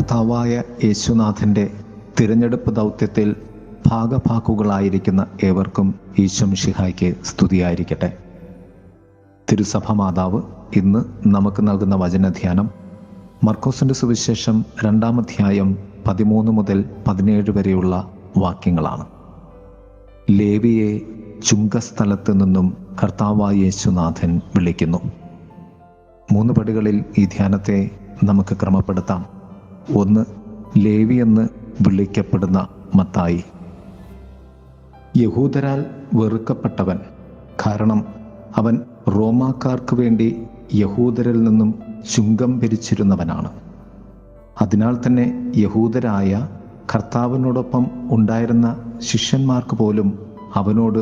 കർത്താവായ യേശുനാഥൻ്റെ തിരഞ്ഞെടുപ്പ് ദൗത്യത്തിൽ ഭാഗഭാക്കുകളായിരിക്കുന്ന ഏവർക്കും ഈശോ മിശിഹായ്ക്ക് സ്തുതിയായിരിക്കട്ടെ. തിരുസഭ മാതാവ് ഇന്ന് നമുക്ക് നൽകുന്ന വചനധ്യാനം മർക്കോസിൻ്റെ സുവിശേഷം 2-ാം അധ്യായം 13 മുതൽ 17 വരെയുള്ള വാക്യങ്ങളാണ്. ലേവിയെ ചുങ്കസ്ഥലത്ത് നിന്നും കർത്താവായ യേശുനാഥൻ വിളിക്കുന്നു. 3 പടികളിൽ ഈ ധ്യാനത്തെ നമുക്ക് ക്രമപ്പെടുത്താം. 1. ലേവി എന്ന് വിളിക്കപ്പെടുന്ന മത്തായി. യഹൂദരാൽ വെറുക്കപ്പെട്ടവൻ, കാരണം അവൻ റോമാക്കാർക്ക് വേണ്ടി യഹൂദരിൽ നിന്നും ചുങ്കം പിരിച്ചിരുന്നവനാണ്. അതിനാൽ തന്നെ യഹൂദരായ കർത്താവിനോടൊപ്പം ഉണ്ടായിരുന്ന ശിഷ്യന്മാർക്ക് പോലും അവനോട്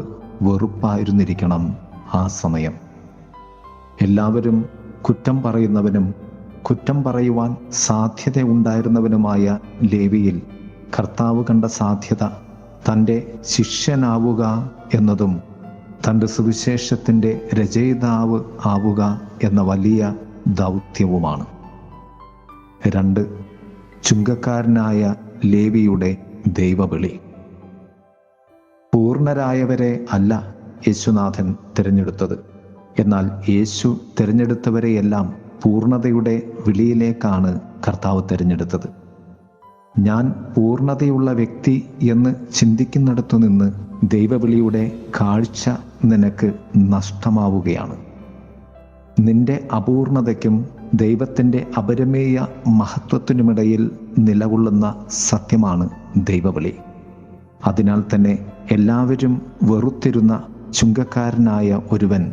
വെറുപ്പായിരുന്നിരിക്കണം. ആ സമയം എല്ലാവരും കുറ്റം പറയുന്നവനും കുറ്റം പറയുവാൻ സാധ്യത ഉണ്ടായിരുന്നവനുമായ ലേവിയിൽ കർത്താവ് കണ്ട സാധ്യത തൻ്റെ ശിഷ്യനാവുക എന്നതും തൻ്റെ സുവിശേഷത്തിൻ്റെ രചയിതാവ് ആവുക എന്ന വലിയ ദൗത്യവുമാണ്. 2. ചുങ്കക്കാരനായ ലേവിയുടെ ദൈവവിളി. പൂർണ്ണരായവരെ അല്ല യേശുനാഥൻ തിരഞ്ഞെടുത്തത്, എന്നാൽ യേശു തിരഞ്ഞെടുത്തവരെയെല്ലാം പൂർണ്ണതയുടെ വിളിയിലേക്കാണ് കർത്താവ് തിരഞ്ഞെടുത്തത്. ഞാൻ പൂർണ്ണതയുള്ള വ്യക്തി എന്ന് ചിന്തിക്കുന്നിടത്തു നിന്ന് ദൈവവിളിയുടെ കാഴ്ച നിനക്ക് നഷ്ടമാവുകയാണ്. നിന്റെ അപൂർണതയ്ക്കും ദൈവത്തിൻ്റെ അപരിമേയ മഹത്വത്തിനുമിടയിൽ നിലകൊള്ളുന്ന സത്യമാണ് ദൈവവിളി. അതിനാൽ തന്നെ എല്ലാവരും വെറുത്തിരുന്ന ചുങ്കക്കാരനായ ഒരുവൻ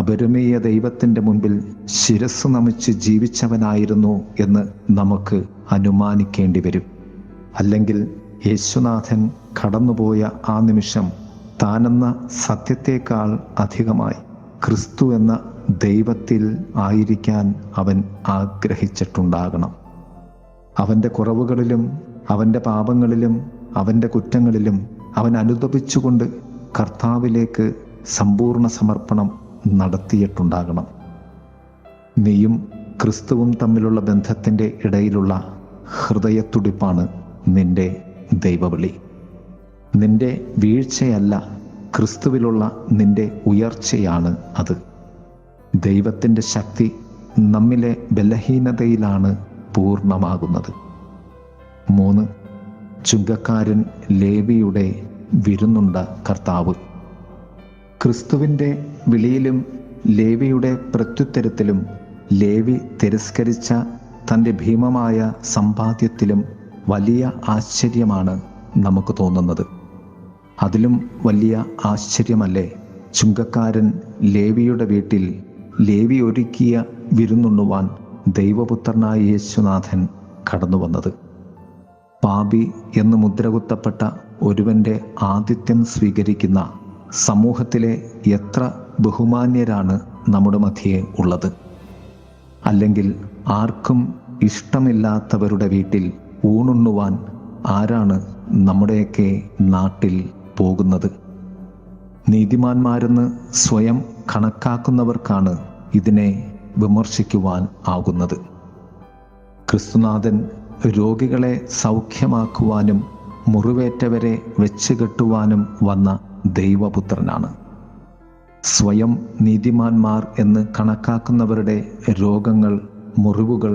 അപരിമേയ ദൈവത്തിൻ്റെ മുൻപിൽ ശിരസ്സ് നമിച്ച് ജീവിച്ചവനായിരുന്നു എന്ന് നമുക്ക് അനുമാനിക്കേണ്ടി വരും. അല്ലെങ്കിൽ യേശുനാഥൻ കടന്നുപോയ ആ നിമിഷം താനെന്ന സത്യത്തേക്കാൾ അധികമായി ക്രിസ്തു എന്ന ദൈവത്തിൽ ആയിരിക്കാൻ അവൻ ആഗ്രഹിച്ചിട്ടുണ്ടാകണം. അവൻ്റെ കുറവുകളിലും അവൻ്റെ പാപങ്ങളിലും അവൻ്റെ കുറ്റങ്ങളിലും അവൻ അനുതപിച്ചുകൊണ്ട് കർത്താവിലേക്ക് സമ്പൂർണ്ണ സമർപ്പണം നടത്തിയിട്ടുണ്ടാകണം. നീയും ക്രിസ്തുവും തമ്മിലുള്ള ബന്ധത്തിൻ്റെ ഇടയിലുള്ള ഹൃദയത്തുടിപ്പാണ് നിന്റെ ദൈവവിളി. നിന്റെ വീഴ്ചയല്ല, ക്രിസ്തുവിലുള്ള നിന്റെ ഉയർച്ചയാണ് അത്. ദൈവത്തിൻ്റെ ശക്തി നമ്മിലെ ബലഹീനതയിലാണ് പൂർണ്ണമാകുന്നത്. 3. ചുങ്കക്കാരൻ ലേവിയുടെ വിരുന്നുണ്ട കർത്താവ്. ക്രിസ്തുവിൻ്റെ വിളിയിലും ലേവിയുടെ പ്രത്യുത്തരത്തിലും ലേവി തിരസ്കരിച്ച തൻ്റെ ഭീമമായ സമ്പാദ്യത്തിലും വലിയ ആശ്ചര്യമാണ് നമുക്ക് തോന്നുന്നത്. അതിലും വലിയ ആശ്ചര്യമല്ലേ ചുങ്കക്കാരൻ ലേവിയുടെ വീട്ടിൽ ലേവി ഒരുക്കിയ വിരുന്നുണ്ണുവാൻ ദൈവപുത്രനായ യേശുനാഥൻ കടന്നു വന്നത്. പാപി എന്ന് മുദ്രകുത്തപ്പെട്ട ഒരുവൻ്റെ ആതിഥ്യം സ്വീകരിക്കുന്ന സമൂഹത്തിലെ എത്ര ബഹുമാന്യരാണ് നമ്മുടെ മധ്യേ ഉള്ളത്. അല്ലെങ്കിൽ ആർക്കും ഇഷ്ടമില്ലാത്തവരുടെ വീട്ടിൽ ഊണുണ്ണുവാൻ ആരാണ് നമ്മുടെയൊക്കെ നാട്ടിൽ പോകുന്നത്? നീതിമാന്മാരെന്ന് സ്വയം കണക്കാക്കുന്നവർക്കാണ് ഇതിനെ വിമർശിക്കുവാൻ ആകുന്നത്. ക്രിസ്തുനാഥൻ രോഗികളെ സൗഖ്യമാക്കുവാനും മുറിവേറ്റവരെ വെച്ചുകെട്ടുവാനും വന്ന ദൈവപുത്രനാണ്. സ്വയം നീതിമാന്മാർ എന്ന് കണക്കാക്കുന്നവരുടെ രോഗങ്ങൾ, മുറിവുകൾ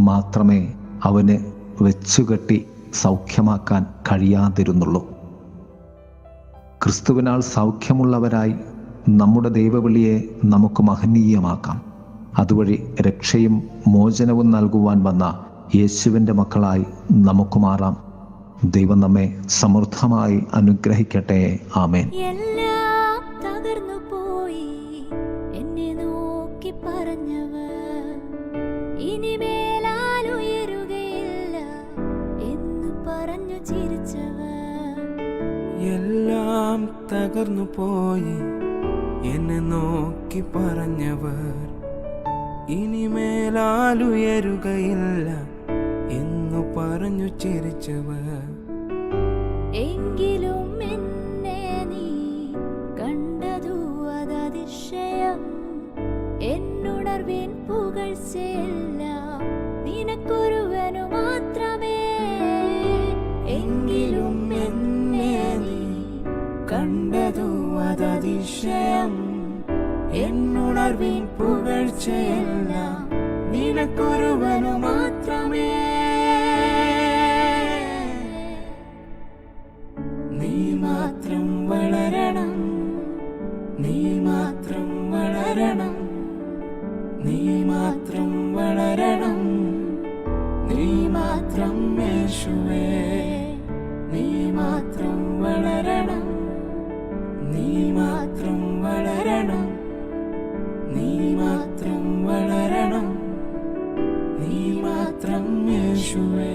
മാത്രമേ അവന് വെച്ചുകെട്ടി സൗഖ്യമാക്കാൻ കഴിയാതിരുന്നുള്ളൂ. ക്രിസ്തുവിനാൽ സൗഖ്യമുള്ളവരായി നമ്മുടെ ദൈവവിളിയെ നമുക്ക് മഹനീയമാക്കാം. അതുവഴി രക്ഷയും മോചനവും നൽകുവാൻ വന്ന യേശുവിൻ്റെ മക്കളായി നമുക്ക് മാറാം. ദൈവം നമ്മെ സമൃദ്ധമായി അനുഗ്രഹിക്കട്ടെ. ആമേൻ. എല്ലാം തകർന്നു പോയി എന്നെ നോക്കി പറഞ്ഞവർ ഇനിമേലാൽ ഉയരുകയില്ല എന്ന് പറഞ്ഞു ചിരിച്ചവർ. എല്ലാം തകർന്നു പോയി എന്നെ നോക്കി പറഞ്ഞവർ ഇനിമേലാൽ ഉയരുകയില്ല എന്നു പറഞ്ഞു ചിരിച്ചവർ. എങ്കിലും എന്നെ നീ കണ്ടതു അതതിശയം, എന്നുണർവിൻ പുകഴ്ചയെല്ലാം നിനക്കൊരുവനു മാത്രമേ അതതിശയം. എന്നുണർവിൻ പുകഴ്ചയെല്ലാം നിനക്കൊരുവനു മാത്രമേ. നീ മാത്രം വളരണം, നീ മാത്രം വളരണം, നീ മാത്രം വളരണം, നീ മാത്രം യേശുവേ. നീ മാത്രം വളരണം, നീ മാത്രം വളരണം, നീ മാത്രം വളരണം, നീ മാത്രം യേശുവേ.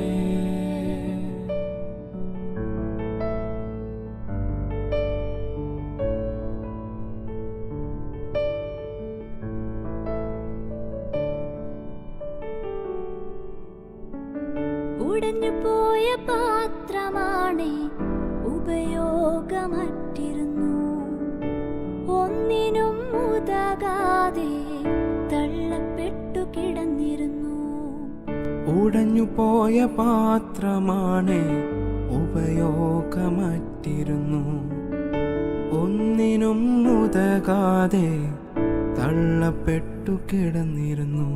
ഉടഞ്ഞു പോയ പാത്രമാണേ ഉപയോഗമറ്റിരുന്നു, ഒന്നിനും ഉതകാതെ തള്ളപ്പെട്ടു കിടന്നിരുന്നു. ഉടഞ്ഞു പോയ പാത്രമാണ് ഉപയോഗമറ്റിരുന്നു, ഒന്നിനും ഉതകാതെ തള്ളപ്പെട്ടു കിടന്നിരുന്നു.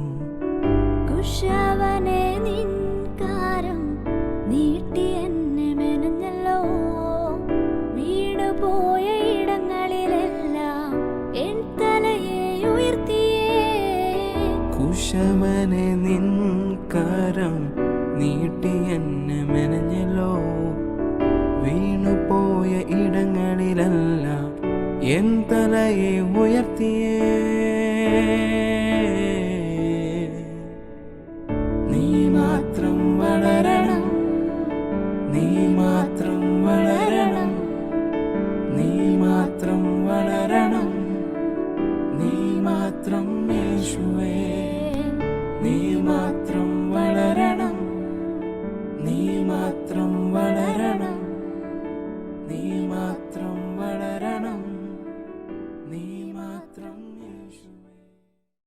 കുശവനെ നിൻകാരം നീട്ടി എന്നെ മെനഞ്ഞല്ലോ, വീണുപോയ ഇടങ്ങളിലെല്ലാം എൻ തലയെ ഉയർത്തിയേ. കുശവനെ നിൻ കരം നീട്ടി എന്നെ മെനഞ്ഞല്ലോ, വീണുപോയ ഇടങ്ങളിലെല്ലാം എൻ തലയെ ഉയർത്തിയേ. നീ മാത്രം വളരണം, നീ മാത്രം വളരണം, നീ മാത്രം വളരണം, നീ മാത്രം യേശുവേ.